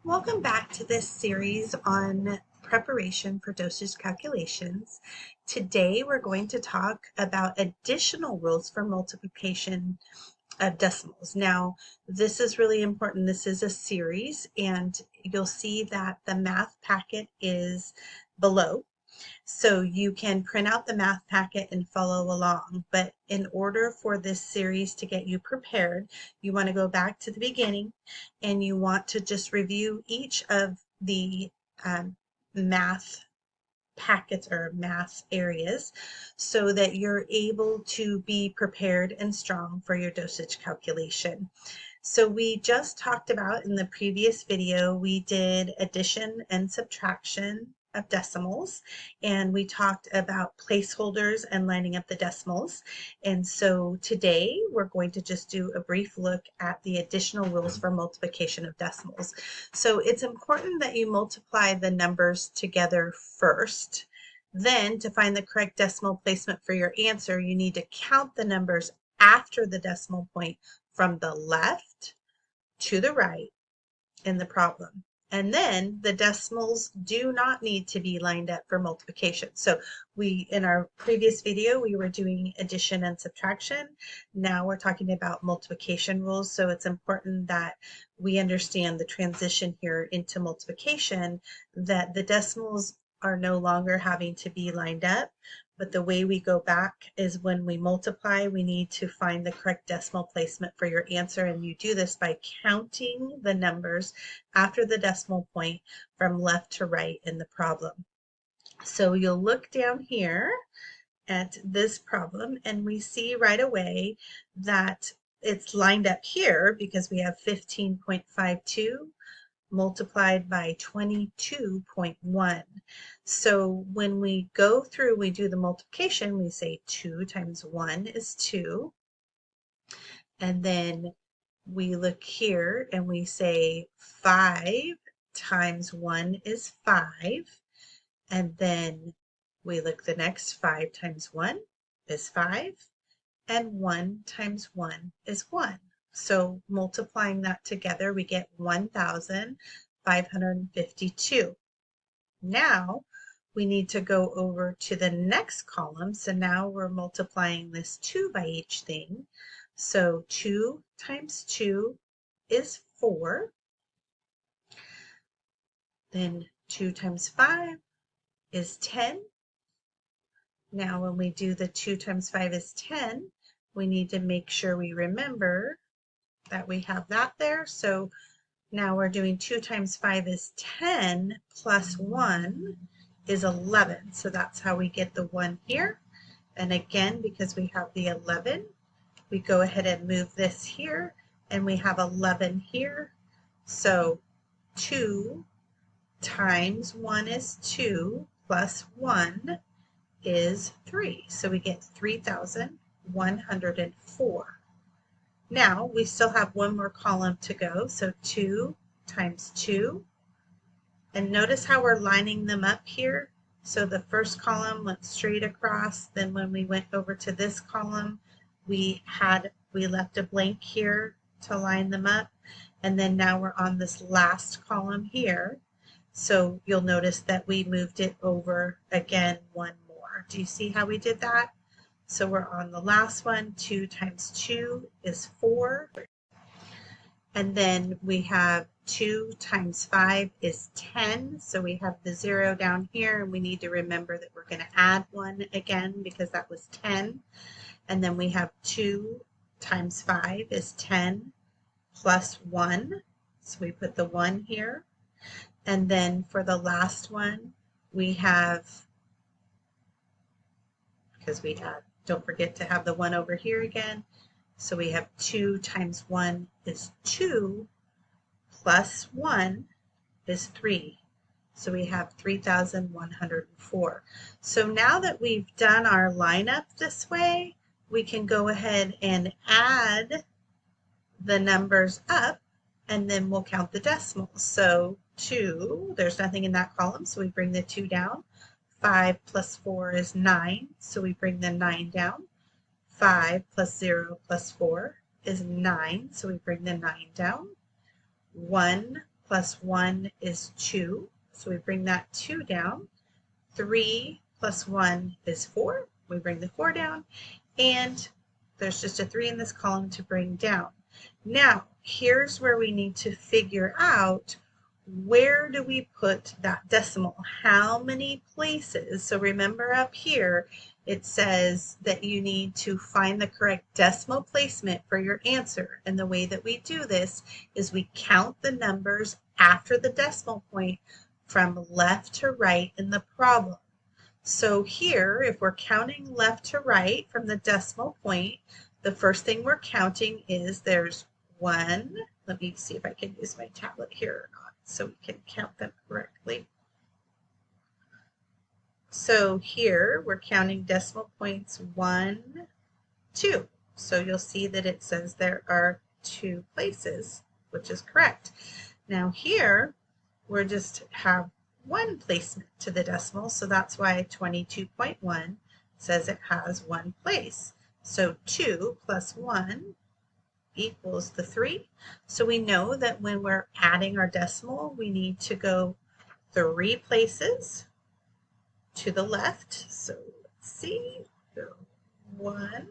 Welcome back to this series on preparation for dosage calculations. Today we're going to talk about additional rules for multiplication of decimals. Now, this is really important. This is a series, and you'll see that the math packet is below. So you can print out the math packet and follow along. But in order for this series to get you prepared, you want to go back to the beginning and you want to just review each of the math packets or math areas so that you're able to be prepared and strong for your dosage calculation. So we just talked about in the previous video, we did addition and subtraction of decimals, and we talked about placeholders and lining up the decimals. And so today we're going to just do a brief look at the additional rules for multiplication of decimals. So it's important that you multiply the numbers together first. Then to find the correct decimal placement for your answer, you need to count the numbers after the decimal point from the left to the right in the problem. And then the decimals do not need to be lined up for multiplication. So in our previous video, we were doing addition and subtraction. Now we're talking about multiplication rules. So it's important that we understand the transition here into multiplication, that the decimals are no longer having to be lined up. But the way we go back is when we multiply, we need to find the correct decimal placement for your answer. And you do this by counting the numbers after the decimal point from left to right in the problem. So you'll look down here at this problem and we see right away that it's lined up here because we have 15.52 multiplied by 22.1. So when we go through, we do the multiplication, we say 2 times 1 is 2. And then we look here and we say 5 times 1 is 5. And then we look the next 5 times 1 is 5. And 1 times 1 is 1. So multiplying that together, we get 1,552. Now we need to go over to the next column. So now we're multiplying this 2 by each thing. So 2 times 2 is 4. Then 2 times 5 is 10. Now when we do the 2 times 5 is 10, we need to make sure we remember that we have that there. So now we're doing 2 times 5 is 10 plus 1 is 11. So that's how we get the 1 here. And again, because we have the 11, we go ahead and move this here and we have 11 here. So 2 times 1 is 2 plus 1 is 3. So we get 3,104. Now we still have one more column to go. So 2 times 2. And notice how we're lining them up here. So the first column went straight across. Then when we went over to this column, we left a blank here to line them up. And then now we're on this last column here. So you'll notice that we moved it over again one more. Do you see how we did that? So we're on the last one. 2 times 2 is 4. And then we have 2 times 5 is 10. So we have the 0 down here, and we need to remember that we're going to add 1 again because that was 10. And then we have 2 times 5 is 10 plus 1. So we put the 1 here. And then for the last one, we have, because we don't forget to have the 1 over here again. So we have 2 times 1 is 2 plus 1 is 3. So we have 3,104. So now that we've done our lineup this way, we can go ahead and add the numbers up and then we'll count the decimals. So 2, there's nothing in that column, so we bring the 2 down. 5 plus 4 is 9, so we bring the 9 down. 5 plus 0 plus 4 is 9, so we bring the 9 down. 1 plus 1 is 2. So we bring that 2 down. 3 plus 1 is 4. We bring the 4 down. And there's just a 3 in this column to bring down. Now, here's where we need to figure out, where do we put that decimal? How many places? So remember up here, it says that you need to find the correct decimal placement for your answer. And the way that we do this is we count the numbers after the decimal point from left to right in the problem. So here, if we're counting left to right from the decimal point, the first thing we're counting is there's 1. Let me see if I can use my tablet here or not so we can count them correctly. So here we're counting decimal points 1, 2. So you'll see that it says there are 2 places, which is correct. Now here we're just have 1 placement to the decimal, so that's why 22.1 says it has 1 place. So 2 plus 1 equals the 3. So we know that when we're adding our decimal, we need to go 3 places to the left. So let's see, go 1,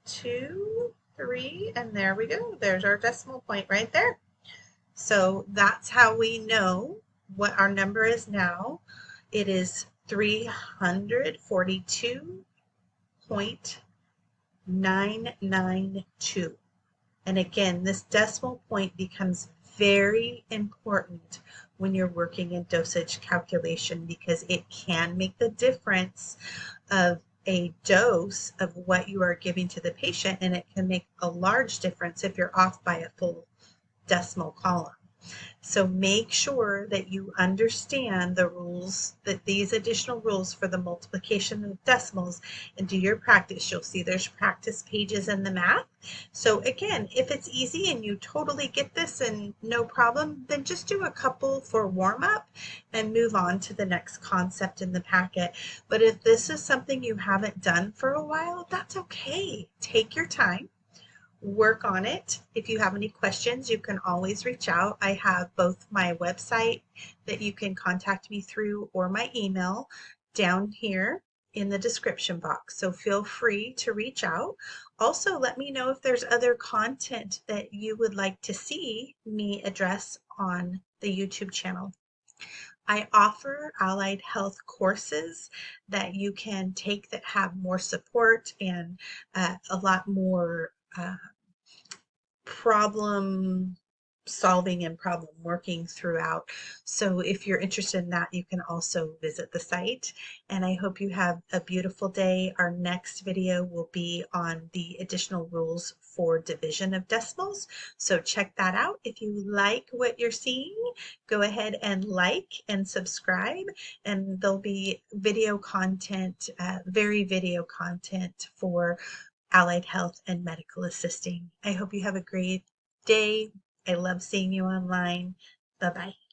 2, 3, and there we go. There's our decimal point right there. So that's how we know what our number is now. It is 342.992. And again, this decimal point becomes very important when you're working in dosage calculation, because it can make the difference of a dose of what you are giving to the patient, and it can make a large difference if you're off by a full decimal column. So make sure that you understand the rules, that these additional rules for the multiplication of decimals, and do your practice. You'll see there's practice pages in the math. So again, if it's easy and you totally get this and no problem, then just do a couple for warm up and move on to the next concept in the packet. But if this is something you haven't done for a while, that's okay. Take your time. Work on it. If you have any questions, you can always reach out. I have both my website that you can contact me through or my email down here in the description box. So feel free to reach out. Also, let me know if there's other content that you would like to see me address on the YouTube channel. I offer allied health courses that you can take that have more support and a lot more problem solving and problem working throughout. So if you're interested in that, you can also visit the site. And I hope you have a beautiful day. Our next video will be on the additional rules for division of decimals. So check that out. If you like what you're seeing, go ahead and like and subscribe. And there'll be video content, very video content for allied health and medical assisting. I hope you have a great day. I love seeing you online. Bye-bye.